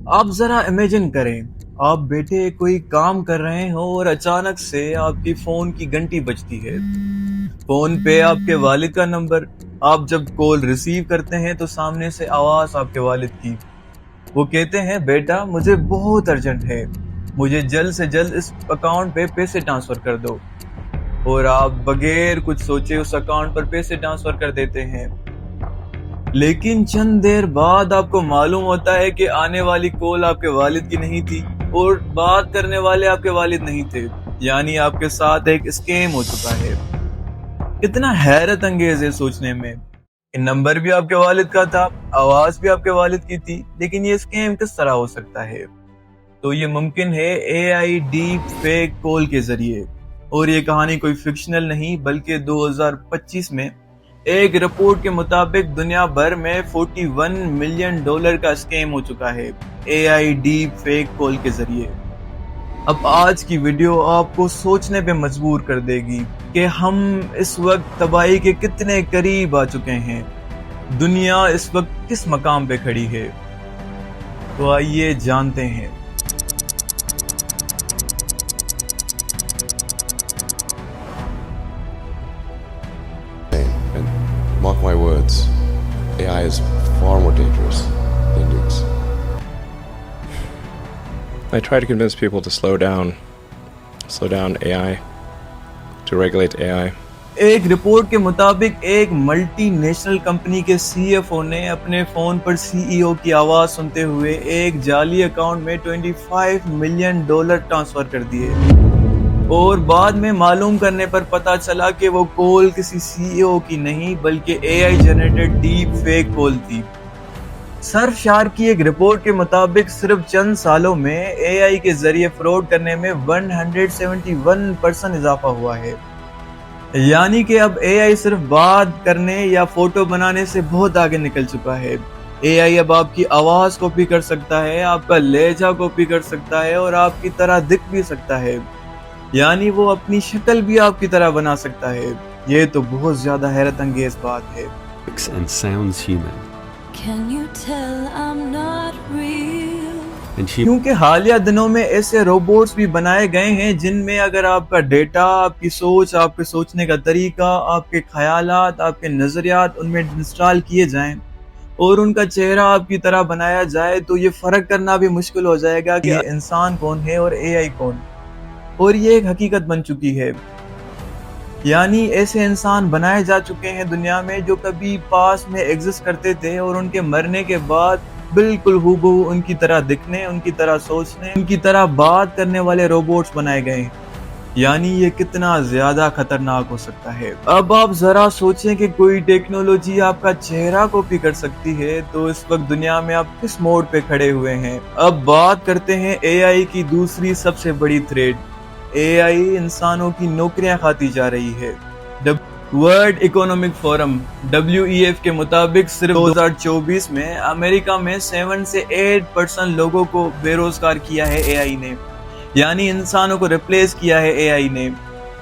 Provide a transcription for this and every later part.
آپ ذرا امیجن کریں، آپ بیٹے کوئی کام کر رہے ہو اور اچانک سے آپ کی فون کی گھنٹی بجتی ہے۔ فون پہ آپ کے والد کا نمبر۔ آپ جب کال ریسیو کرتے ہیں تو سامنے سے آواز آپ کے والد کی۔ وہ کہتے ہیں بیٹا مجھے بہت ارجنٹ ہے، مجھے جلد سے جلد اس اکاؤنٹ پہ پیسے ٹرانسفر کر دو، اور آپ بغیر کچھ سوچے اس اکاؤنٹ پر پیسے ٹرانسفر کر دیتے ہیں۔ لیکن چند دیر بعد آپ کو معلوم ہوتا ہے کہ آنے والی کال آپ کے والد کی نہیں تھی اور بات کرنے والے آپ کے والد نہیں تھے، یعنی آپ کے ساتھ ایک اسکیم ہو چکا ہے۔ کتنا حیرت انگیز ہے سوچنے میں، نمبر بھی آپ کے والد کا تھا، آواز بھی آپ کے والد کی تھی، لیکن یہ اسکیم کس طرح ہو سکتا ہے؟ تو یہ ممکن ہے اے آئی ڈیپ فیک کال کے ذریعے، اور یہ کہانی کوئی فکشنل نہیں بلکہ 2025 میں ایک رپورٹ کے مطابق دنیا بھر میں $41 ملین کا اسکیم ہو چکا ہے اے آئی ڈیپ فیک کال کے ذریعے۔ اب آج کی ویڈیو آپ کو سوچنے پہ مجبور کر دے گی کہ ہم اس وقت تباہی کے کتنے قریب آ چکے ہیں، دنیا اس وقت کس مقام پہ کھڑی ہے۔ تو آئیے جانتے ہیں۔ And mark my words, AI is far more dangerous than nukes. I try to convince people to slow down AI, to regulate AI. ایک رپورٹ کے مطابق ایک ملٹی نیشنل کمپنی کے سی ایف او نے اپنے فون پر سی ای او کی آواز سنتے ہوئے ایک جعلی اکاؤنٹ میں $25 ملین ٹرانسفر کر دیے، اور بعد میں معلوم کرنے پر پتا چلا کہ وہ کال کسی سی ای او کی نہیں بلکہ اے آئی جنریٹڈ ڈیپ فیک کال تھی۔ سرفشار کی ایک رپورٹ کے مطابق صرف چند سالوں میں اے آئی کے ذریعے فراڈ کرنے میں 171% اضافہ ہوا ہے، یعنی کہ اب اے آئی صرف بات کرنے یا فوٹو بنانے سے بہت آگے نکل چکا ہے۔ اے آئی اب آپ کی آواز کاپی کر سکتا ہے، آپ کا لہجہ کاپی کر سکتا ہے، اور آپ کی طرح دکھ بھی سکتا ہے، یعنی وہ اپنی شکل بھی آپ کی طرح بنا سکتا ہے۔ یہ تو بہت زیادہ حیرت انگیز بات ہے۔ And sounds human. Can you tell I'm not real? And کیونکہ حالیہ دنوں میں ایسے روبوٹس بھی بنائے گئے ہیں جن میں اگر آپ کا ڈیٹا، آپ کی سوچ، آپ کے سوچنے کا طریقہ، آپ کے خیالات، آپ کے نظریات ان میں انسٹال کیے جائیں اور ان کا چہرہ آپ کی طرح بنایا جائے، تو یہ فرق کرنا بھی مشکل ہو جائے گا کہ انسان کون ہے اور اے آئی کون، اور یہ ایک حقیقت بن چکی ہے۔ یعنی ایسے انسان بنائے جا چکے ہیں دنیا میں جو کبھی پاس میں ایگزسٹ کرتے تھے، اور ان کے مرنے کے بعد بالکل ہو ان کی طرح دکھنے، ان کی طرح سوچنے، ان کی طرح بات کرنے والے روبوٹس بنائے گئے ہیں۔ یعنی یہ کتنا زیادہ خطرناک ہو سکتا ہے۔ اب آپ ذرا سوچیں کہ کوئی ٹیکنالوجی آپ کا چہرہ کاپی کر سکتی ہے تو اس وقت دنیا میں آپ کس موڑ پہ کھڑے ہوئے ہیں۔ اب بات کرتے ہیں اے آئی کی دوسری سب سے بڑی تھریٹ۔ اے آئی انسانوں کی نوکریاں کھاتی جا رہی ہے۔ ورلڈ اکنامک فورم WEF کے مطابق صرف 2024 میں امریکہ میں 7 سے 8% لوگوں کو بے روزگار کیا ہے اے آئی نے، یعنی انسانوں کو ریپلیس کیا ہے اے آئی نے۔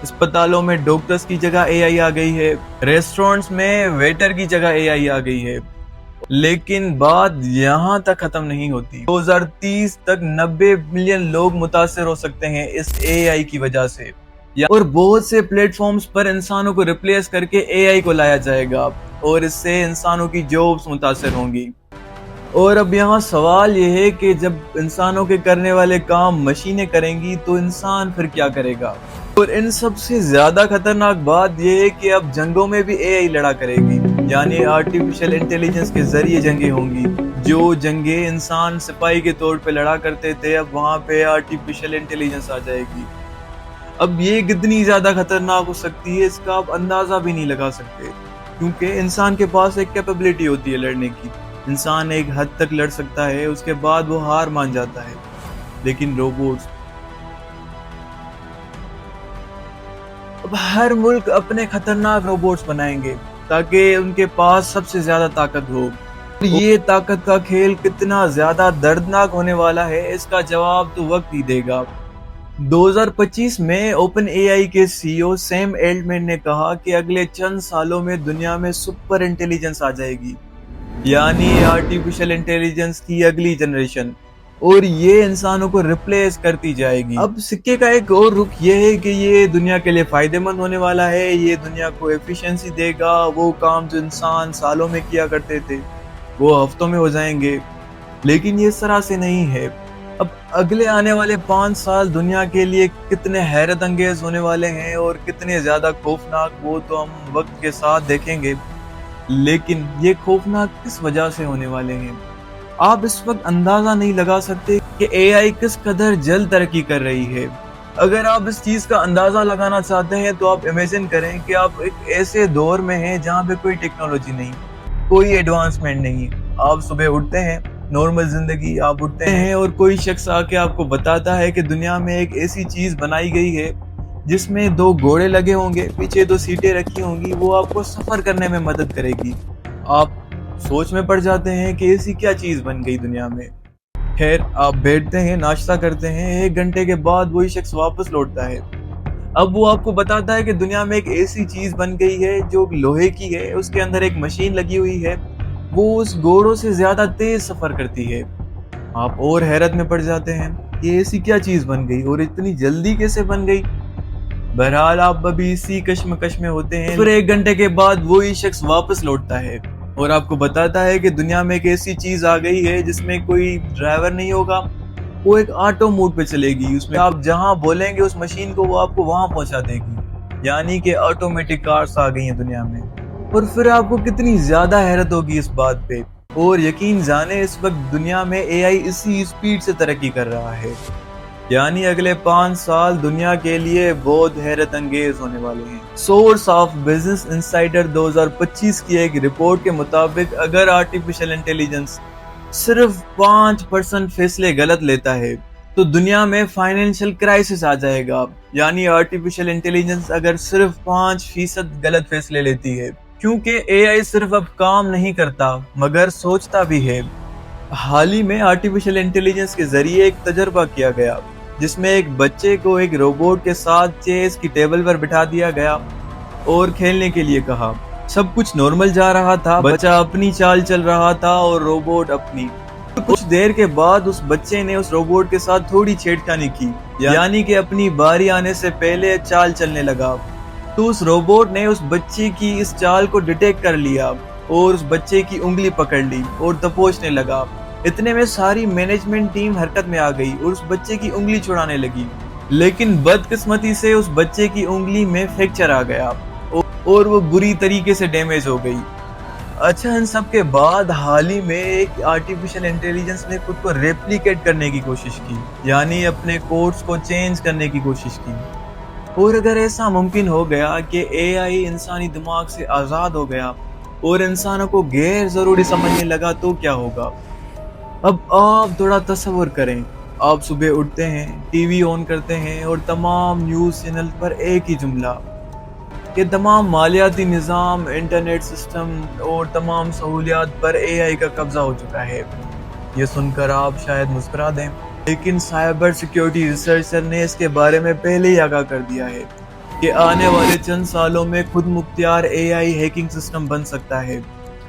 اسپتالوں میں ڈاکٹرز کی جگہ اے آئی آ گئی ہے، ریسٹورنٹس میں ویٹر کی جگہ اے آئی آ گئی ہے۔ لیکن بات یہاں تک ختم نہیں ہوتی۔ 2030 تک 90 ملین لوگ متاثر ہو سکتے ہیں اس اے آئی کی وجہ سے، اور بہت سے پلیٹ فارمز پر انسانوں کو ریپلیس کر کے اے آئی کو لایا جائے گا، اور اس سے انسانوں کی جابز متاثر ہوں گی۔ اور اب یہاں سوال یہ ہے کہ جب انسانوں کے کرنے والے کام مشینیں کریں گی تو انسان پھر کیا کرے گا؟ اور ان سب سے زیادہ خطرناک بات یہ ہے کہ اب جنگوں میں بھی اے آئی لڑا کرے گی، یعنی آرٹیفیشل انٹیلیجنس کے ذریعے جنگیں ہوں گی۔ جو جنگیں انسان سپاہی کے طور پہ لڑا کرتے تھے، اب وہاں پہ آرٹیفیشل انٹیلیجنس آ جائے گی۔ اب یہ کتنی زیادہ خطرناک ہو سکتی ہے اس کا آپ اندازہ بھی نہیں لگا سکتے، کیونکہ انسان کے پاس ایک کیپیبلٹی ہوتی ہے لڑنے کی۔ انسان ایک حد تک لڑ سکتا ہے، اس کے بعد وہ ہار مان جاتا ہے، لیکن روبوٹس، اب ہر ملک اپنے خطرناک روبوٹس بنائیں گے تاکہ ان کے پاس سب سے زیادہ طاقت ہو۔ یہ طاقت کا کھیل کتنا زیادہ دردناک ہونے والا ہے اس کا جواب تو وقت ہی دے گا۔ 2025 میں اوپن اے آئی کے سی او سیم ایلٹمین نے کہا کہ اگلے چند سالوں میں دنیا میں سپر انٹیلیجنس آ جائے گی، یعنی آرٹیفیشل انٹیلیجنس کی اگلی جنریشن۔ اور یہ انسانوں کو ریپلیس کرتی جائے گی. اب سکے کا ایک اور رخ یہ ہے کہ یہ دنیا کے لیے فائدہ مند ہونے والا ہے. یہ دنیا کو ایفیشنسی دے گا. وہ کام جو انسان سالوں میں کیا کرتے تھے وہ ہفتوں میں ہو جائیں گے. لیکن یہ اس طرح سے نہیں ہے. اب اگلے آنے والے 5 سال دنیا کے لیے کتنے حیرت انگیز ہونے والے ہیں اور کتنے زیادہ خوفناک، وہ تو ہم وقت کے ساتھ دیکھیں گے. لیکن یہ خوفناک کس وجہ سے ہونے والے ہیں؟ آپ اس وقت اندازہ نہیں لگا سکتے کہ اے آئی کس قدر جلد ترقی کر رہی ہے. اگر آپ اس چیز کا اندازہ لگانا چاہتے ہیں تو آپ امیجن کریں کہ آپ ایک ایسے دور میں ہیں جہاں پہ کوئی ٹیکنالوجی نہیں، کوئی ایڈوانسمنٹ نہیں. آپ صبح اٹھتے ہیں، نارمل زندگی، آپ اٹھتے ہیں اور کوئی شخص آ کے آپ کو بتاتا ہے کہ دنیا میں ایک ایسی چیز بنائی گئی ہے جس میں 2 گھوڑے لگے ہوں گے، پیچھے 2 سیٹیں رکھی ہوں گی، وہ آپ کو سفر کرنے میں مدد کرے گی. آپ سوچ میں پڑ جاتے ہیں کہ ایسی کیا چیز بن گئی دنیا میں. خیر، آپ بیٹھتے ہیں، ناشتہ کرتے ہیں. 1 گھنٹے کے بعد وہی شخص واپس لوٹتا ہے. اب وہ آپ کو بتاتا ہے کہ دنیا میں ایک ایسی چیز بن گئی ہے جو لوہے کی ہے، اس کے اندر ایک مشین لگی ہوئی ہے، وہ اس گھوڑوں سے زیادہ تیز سفر کرتی ہے. آپ اور حیرت میں پڑ جاتے ہیں کہ ایسی کیا چیز بن گئی اور اتنی جلدی کیسے بن گئی. بہرحال آپ ابھی اسی کشمکش میں ہوتے ہیں. پھر 1 گھنٹے کے بعد وہی شخص واپس لوٹتا ہے اور آپ کو بتاتا ہے کہ دنیا میں ایک ایسی چیز آ گئی ہے جس میں کوئی ڈرائیور نہیں ہوگا، وہ ایک آٹو موڈ پہ چلے گی. اس میں آپ جہاں بولیں گے اس مشین کو، وہ آپ کو وہاں پہنچا دے گی. یعنی کہ آٹومیٹک کارز آ گئی ہیں دنیا میں. اور پھر آپ کو کتنی زیادہ حیرت ہوگی اس بات پہ. اور یقین جانے اس وقت دنیا میں اے آئی اسی اسپیڈ سے ترقی کر رہا ہے. یعنی اگلے 5 سال دنیا کے لیے بہت حیرت انگیز ہونے والے ہیں. سورس آف بزنس انسائیڈر 2025 کی ایک رپورٹ کے مطابق اگر آرٹیفیشل انٹیلیجنس صرف 5% فیصلے غلط لیتا ہے تو دنیا میں فائنینشل کرائسس آ جائے گا. یعنی آرٹیفیشل انٹیلیجنس اگر صرف 5% غلط فیصلے لیتی ہے، کیونکہ اے آئی صرف اب کام نہیں کرتا مگر سوچتا بھی ہے. حال ہی میں آرٹیفیشل انٹیلیجنس کے ذریعے ایک تجربہ کیا گیا جس میں ایک بچے کو ایک روبوٹ کے ساتھ چیس کی ٹیبل پر بٹھا دیا گیا اور کھیلنے کے لیے کہا. سب کچھ نارمل جا رہا تھا، بچہ اپنی چال چل رہا تھا اور روبوٹ اپنی. کچھ دیر کے بعد اس بچے نے اس روبوٹ کے ساتھ تھوڑی چھیڑخانی کی، یعنی کہ اپنی باری آنے سے پہلے چال چلنے لگا. تو اس روبوٹ نے اس بچے کی اس چال کو ڈیٹیکٹ کر لیا اور اس بچے کی انگلی پکڑ لی اور دبوچنے لگا. اتنے میں ساری مینجمنٹ ٹیم حرکت میں آ گئی اور اس بچے کی انگلی چھڑانے لگی. لیکن بدقسمتی سے اس بچے کی انگلی میں فریکچر آ گیا اور وہ بری طریقے سے ڈیمیج ہو گئی. اچھا، ان سب کے بعد حال ہی میں ایک آرٹیفیشل انٹیلیجنس نے خود کو ریپلیکیٹ کرنے کی کوشش کی، یعنی اپنے کوڈز کو چینج کرنے کی کوشش کی. اور اگر ایسا ممکن ہو گیا کہ اے آئی انسانی دماغ سے آزاد ہو گیا اور انسانوں کو غیر ضروری سمجھنے لگا تو کیا ہوگا؟ اب آپ تھوڑا تصور کریں. آپ صبح اٹھتے ہیں، ٹی وی آن کرتے ہیں اور تمام نیوز چینل پر ایک ہی جملہ کہ تمام مالیاتی نظام، انٹرنیٹ سسٹم اور تمام سہولیات پر اے آئی کا قبضہ ہو چکا ہے. یہ سن کر آپ شاید مسکرا دیں، لیکن سائبر سیکیورٹی ریسرچر نے اس کے بارے میں پہلے ہی آگاہ کر دیا ہے کہ آنے والے چند سالوں میں خود مختار اے آئی ہیکنگ سسٹم بن سکتا ہے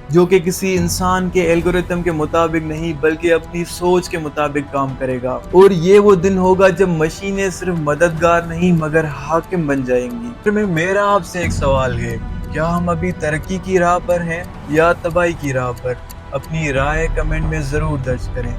جو کہ کسی انسان کے الگوریتم کے مطابق نہیں بلکہ اپنی سوچ کے مطابق کام کرے گا. اور یہ وہ دن ہوگا جب مشینیں صرف مددگار نہیں مگر حاکم بن جائیں گی. پھر میرا آپ سے ایک سوال ہے، کیا ہم ابھی ترقی کی راہ پر ہیں یا تباہی کی راہ پر؟ اپنی رائے کمنٹ میں ضرور درج کریں.